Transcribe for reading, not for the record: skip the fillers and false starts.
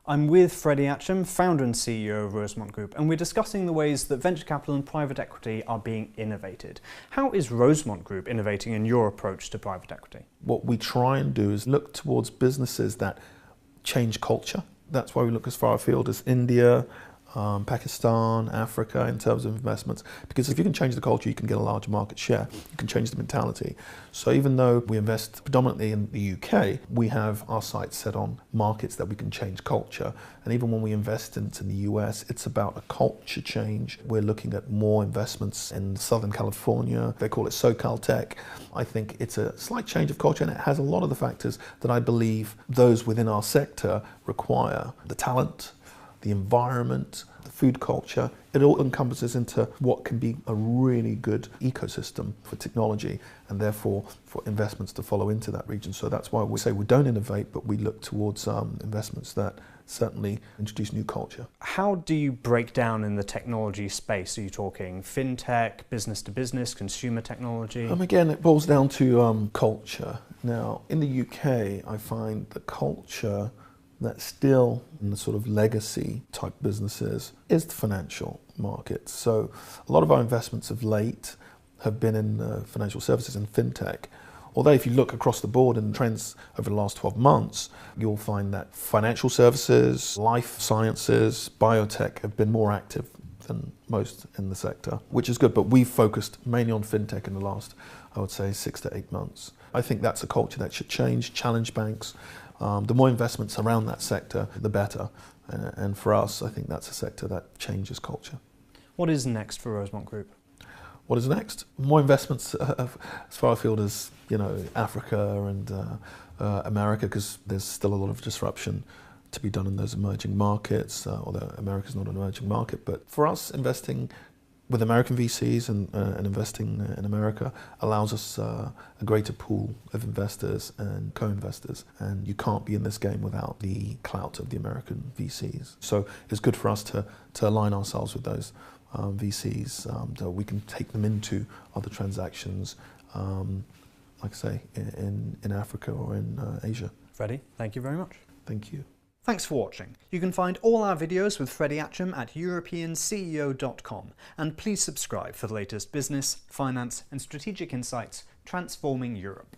I'm with Freddie Achom, founder and CEO of Rosemont Group, and we're discussing the ways that venture capital and private equity are being innovated. How is Rosemont Group innovating in your approach to private equity? What we try and do is look towards businesses that change culture. That's why we look as far afield as India, Pakistan, Africa in terms of investments, because if you can change the culture, you can get a larger market share, you can change the mentality. So even though we invest predominantly in the UK, we have our sights set on markets that we can change culture. And even when we invest into the US, it's about a culture change. We're looking at more investments in Southern California. They call it SoCal Tech. I think it's a slight change of culture, and it has a lot of the factors that I believe those within our sector require. The talent, the environment, the food culture, it all encompasses into what can be a really good ecosystem for technology and therefore for investments to follow into that region. So that's why we say we don't innovate, but we look towards investments that certainly introduce new culture. How do you break down in the technology space? Are you talking fintech, business to business, consumer technology? Again, it boils down to culture. Now, in the UK, I find the culture that's still in the sort of legacy type businesses is the financial markets. So a lot of our investments of late have been in financial services and fintech. Although if you look across the board in trends over the last 12 months, you'll find that financial services, life sciences, biotech have been more active than most in the sector, which is good, but we've focused mainly on fintech in the last, I would say, 6 to 8 months. I think that's a culture that should change, challenge banks. The more investments around that sector, the better. And for us, I think that's a sector that changes culture. What is next for Rosemont Group? What is next? More investments as far afield as, Africa and America, because there's still a lot of disruption to be done in those emerging markets, although America's not an emerging market. But for us, investing with American VCs and investing in America allows us a greater pool of investors and co-investors. And you can't be in this game without the clout of the American VCs. So it's good for us to align ourselves with those VCs, so we can take them into other transactions, like I say, in Africa or in Asia. Freddie, thank you very much. Thank you. Thanks for watching. You can find all our videos with Freddie Achom at europeanceo.com, and please subscribe for the latest business, finance and strategic insights transforming Europe.